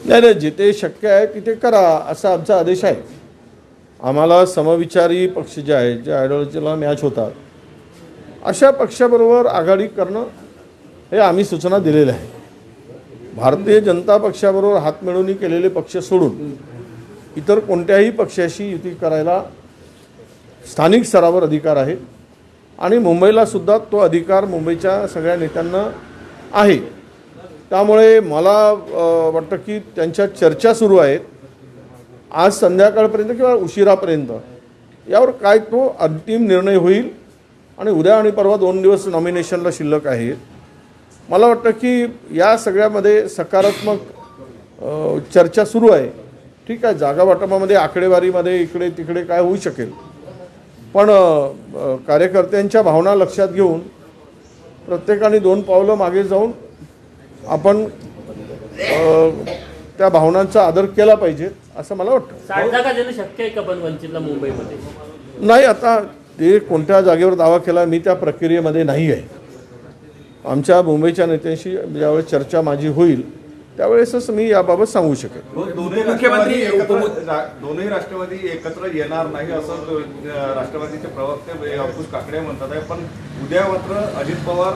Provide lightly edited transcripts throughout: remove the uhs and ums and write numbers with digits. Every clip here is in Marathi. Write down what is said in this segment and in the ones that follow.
नाही नाही, जिथे शक्य आहे तिथे करा असा आमचा आदेश आहे. आम्हाला समविचारी पक्ष जे आहेत, जे आयडिओलॉजीला मॅच होतात, अशा पक्षाबरोबर आघाडी करणं हे आम्ही सूचना दिलेल्या आहे. भारतीय जनता पक्षाबरोबर हातमिळवणी केलेले पक्ष सोडून इतर कोणत्याही पक्षाशी युती करायला स्थानिक स्तरावर अधिकार आहे आणि मुंबईला सुद्धा तो अधिकार मुंबईच्या सगळ्या नेत्यांना आहे. त्यामुळे मला वाटतं की त्यांच्या चर्चा सुरू आहेत आज संध्याकाळपर्यंत किंवा उशिरापर्यंत. यावर काय तो अंतिम निर्णय होईल आणि उद्या आणि परवा 2 दिवस नॉमिनेशनला शिल्लक आहेत. मला वाटतं की या सगळ्यामध्ये सकारात्मक चर्चा सुरू आहे. ठीक आहे, जागा वाटपामध्ये आकडेवारीमध्ये इकडे तिकडे काय होऊ शकेल, पण कार्यकर्त्यांच्या भावना लक्षात घेऊन प्रत्येकाने 2 पावलं मागे जाऊन आपण त्या भावनांचा आदर केला पाहिजे असं मला वाटतं. 60 जागा देणं शक्य आहे का पण वंचितला मुंबईमध्ये? नाही, आता ते कोणत्या जागेवर दावा केला मी त्या प्रक्रियेमध्ये नाही आहे. आमच्या मुंबईच्या नेत्यांशी ज्यावेळेस चर्चा माझी होईल त्यावेळेसच मी याबाबत सांगू शकेन. दोन्ही राष्ट्रवादी एकत्र येणार नाही असं राष्ट्रवादीचे प्रवक्ते अंकुश काकडे म्हणतात आहे. पण उद्या मात्र अजित पवार,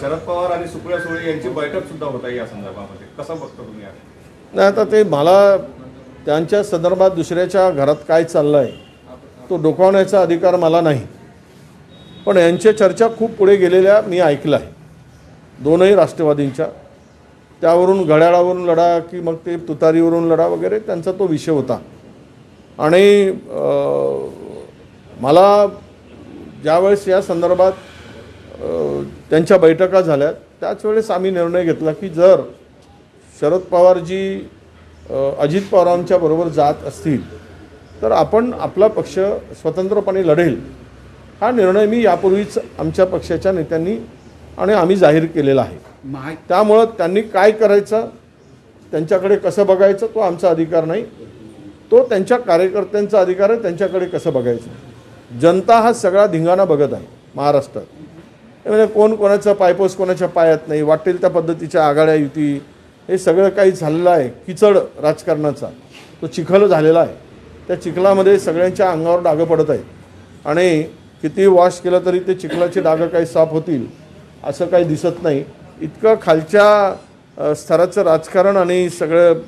शरद पवार आणि सुप्रिया सुळे यांची बैठक सुद्धा होत आहे या संदर्भामध्ये. कसं बघतो तुम्ही? नाही, आता ते मला त्यांच्या संदर्भात दुसऱ्याच्या घरात काय चाललं आहे तो डोकावण्याचा अधिकार मला नाही. पण यांच्या चर्चा खूप पुढे गेलेल्या मी ऐकलं आहे दोनही राष्ट्रवादींच्या. त्यावरून घड्याळावरून लढा की मग ते तुतारीवरून लढा वगैरे त्यांचा तो विषय होता. आणि मला ज्यावेळेस या संदर्भात त्यांच्या बैठका झाल्या त्याच वेळेस आम्ही निर्णय घेतला की जर शरद पवारजी अजित पवारांच्या बरोबर जात असतील तर आपण आपला पक्ष स्वतंत्रपणे लढेल. हा निर्णय मी यापूर्वीच आमच्या पक्षाच्या नेत्यांनी आणि आम्ही जाहीर केलेला आहे. त्यामुळं त्यांनी काय करायचं, त्यांच्याकडे कसं बघायचं तो आमचा अधिकार नाही, तो त्यांच्या कार्यकर्त्यांचा अधिकार आहे. त्यांच्याकडे कसं बघायचं, जनता हा सगळा धिंगाणा बघत आहे महाराष्ट्रात. म्हणजे कोण कोणाचा पायपोस कोणाच्या पायात नाही, वाटेल त्या पद्धतीच्या आघाड्या युती हे सगळं काही झालेलं आहे. किचड राजकारणाचा तो चिखल झालेला आहे. त्या चिखलामध्ये सगळ्यांच्या अंगावर डागं पडत आहेत आणि किती वॉश केलं तरी ते चिखलाचे डागं काही साफ होतील असं काही दिसत नाही. इतकं खालच्या स्तराचं राजकारण आणि सगळं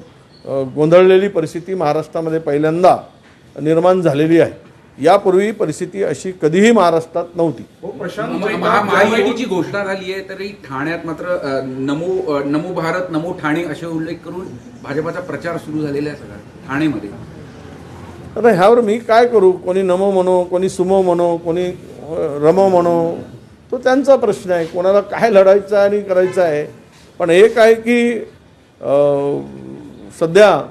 गोंधळलेली परिस्थिती महाराष्ट्रामध्ये पहिल्यांदा निर्माण झालेली आहे. यापूर्वी परिस्थिती अशी कधीही महाराष्ट्रात नव्हती. महायुतीची घोषणा झाली आहे तरी ठाण्यात मात्र नमो भारत नमो ठाणे असे उल्लेख करून भाजपाचा प्रचार सुरू झालेला आहे सगळा ठाणेमध्ये. आता ह्यावर मी काय करू? कोणी नमो म्हणो, कोणी सुमो म्हणो, कोणी रमो म्हणो, तो त्यांचा प्रश्न आहे. कोणाला काय लढायचं आणि करायचं आहे. पण एक आहे की सध्या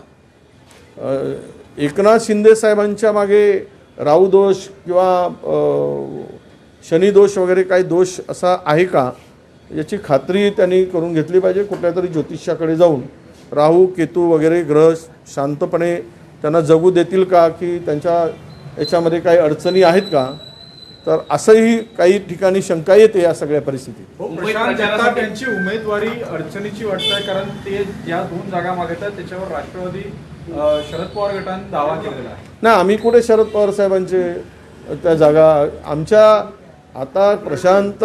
एकनाथ शिंदे साहेबांच्या मागे राहू दोष किंवा शनी दोष वगैरे काही दोष असा आहे का याची खात्री त्यांनी करून घेतली पाहिजे. कुठल्या तरी ज्योतिषाकडे जाऊन राहू केतू वगैरे ग्रह शांतपणे त्यांना जगू देतील का, की त्यांच्या याच्यामध्ये काही अडचणी आहेत का, तर असंही काही ठिकाणी शंका येते या सगळ्या परिस्थितीत. त्यांची उमेदवारी अडचणीची वाटत आहे कारण ते ज्या 2 जागा मागतात त्याच्यावर राष्ट्रवादी शरद पवार गटाने दावा केलेला आहे. नाही, आम्ही कुठे शरद पवार साहेबांचे त्या जागा आमच्या आता प्रशांत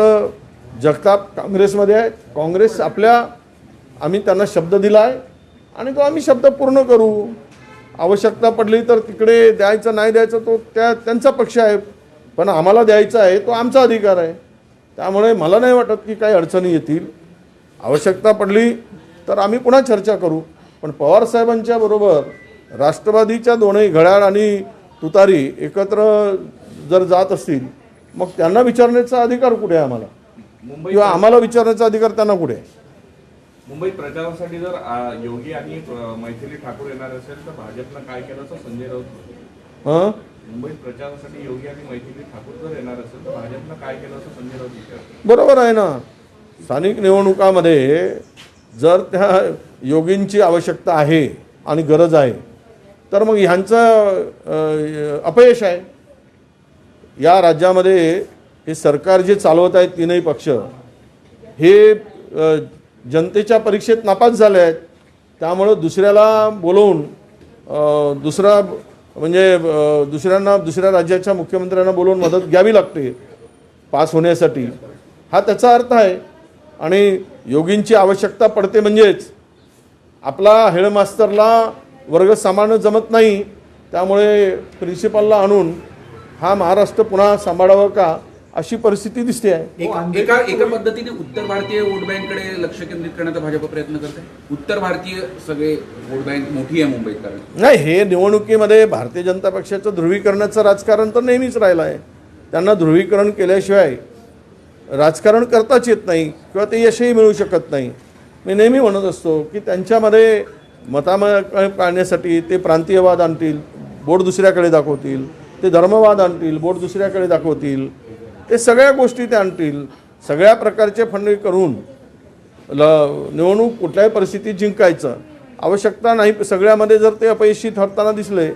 जगताप काँग्रेसमध्ये आहेत. काँग्रेस आम्ही त्यांना शब्द दिला आहे आणि तो आम्ही शब्द पूर्ण करू. आवश्यकता पडली तर तिकडे द्यायचं नाही द्यायचं तो त्यांचा पक्ष आहे, पण आम्हाला द्यायचा आहे तो आमचा अधिकार आहे. त्यामुळे मला नाही वाटत की काही अडचणी येतील. आवश्यकता पडली तर आम्ही पुन्हा चर्चा करू. पण पवारसाहेबांच्या बरोबर राष्ट्रवादीच्या दोनही घड्याळ आणि तुतारी एकत्र जर जात असतील मग त्यांना विचारण्याचा अधिकार कुठे आहे आम्हाला, किंवा आम्हाला विचारण्याचा अधिकार त्यांना कुठे आहे? मुंबईत प्रचारासाठी जर योगी आणि मैथिली ठाकूर येणार असेल तर भाजपनं काय केलं असं संजय राऊत. मुंबईत प्रचारासाठी योगी आणि मैथिली ठाकूर जर येणार असेल तर भाजपनं काय केलं असं संजय राऊत विचारतात. बरोबर आहे ना. स्थानिक निवडणुकामध्ये जर त्या योगींची आवश्यकता आहे आणि गरज आहे तर मग ह्यांचं अपयश आहे. या राज्यामध्ये हे सरकार जे चालवत आहेत 3ही पक्ष हे जनतेच्या परीक्षेत नापास झाले आहेत. त्यामुळं दुसऱ्याला बोलवून दुसरा म्हणजे दुसऱ्या राज्याच्या मुख्यमंत्र्यांना बोलवून मदत घ्यावी लागते पास होण्यासाठी, हा त्याचा अर्थ आहे. आणि योगींची आवश्यकता पडते म्हणजेच आपला हेडमास्टरला वर्ग सांभाळणं जमत नाही, त्यामुळे प्रिन्सिपलला आणून हा महाराष्ट्र पुन्हा सांभाळावं का अशी परिस्थिती दिसते आहे. एका पद्धतीने उत्तर भारतीय वोट बँककडे लक्ष केंद्रित करण्याचा भाजप प्रयत्न करते. उत्तर भारतीय सगळे वोट बँक मोठी आहे मुंबईत, कारण नाही, हे निवडणुकीमध्ये भारतीय जनता पक्षाचं ध्रुवीकरणाचं राजकारण तर नेहमीच राहिलं आहे. त्यांना ध्रुवीकरण केल्याशिवाय राजकारण करताच येत नाही किंवा ते यशही मिळू शकत नाही. मी नेहमी म्हणत असतो की त्यांच्यामध्ये मतामत काढण्यासाठी ते प्रांतीयवाद आणतील, बोट दुसऱ्याकडे दाखवतील, ते धर्मवाद आणतील, बोट दुसऱ्याकडे दाखवतील, ते सगळ्या गोष्टी ते आणतील, सगळ्या प्रकारचे फंड करून निवडणूक कुठल्याही परिस्थितीत जिंकायचं. आवश्यकता नाही, सगळ्यामध्ये जर ते अपयशी ठरताना दिसले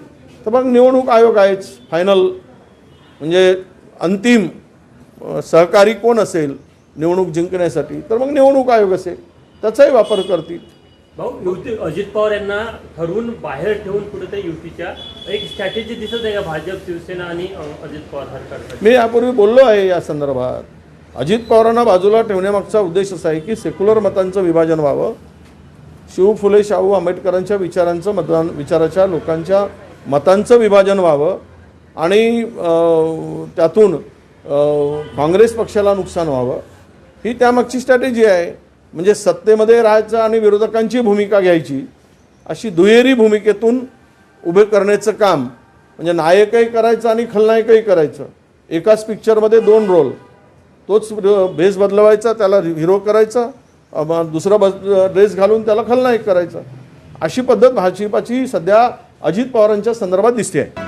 तर मग निवडणूक आयोग आहेच फायनल, म्हणजे अंतिम सहकारी कोण असेल निवडणूक जिंकण्यासाठी, तर मग निवडणूक आयोग असेल, त्याचाही वापर करतील. भाऊ, युती अजित पवार यांना ठरवून बाहेर ठेवून कुठेतरी युतीच्या एक स्ट्रॅटेजी दिसत आहे का भाजप, शिवसेना आणि अजित पवार सरकारसाठी? मी यापूर्वी बोललो आहे या संदर्भात. अजित पवारांना बाजूला ठेवण्यामागचा उद्देश असा आहे की सेक्युलर मतांचं विभाजन व्हावं, शिव फुले शाहू आंबेडकरांच्या विचाराच्या लोकांच्या मतांचं विभाजन व्हावं आणि त्यातून काँग्रेस पक्षाला नुकसान व्हावं, ही त्यामागची स्ट्रॅटेजी आहे. म्हणजे सत्तेमध्ये राहायचं आणि विरोधकांची भूमिका घ्यायची, अशी दुहेरी भूमिकेतून उभे करण्याचं काम, म्हणजे नायकही करायचं आणि खलनायकही करायचं. एकाच पिक्चरमध्ये दोन रोल, तोच ड्रेस बदलवायचा, त्याला हिरो करायचा, दुसरा ड्रेस घालून त्याला खलनायक करायचा. अशी पद्धत भाजपाची सध्या अजित पवारांच्या संदर्भात दिसते आहे.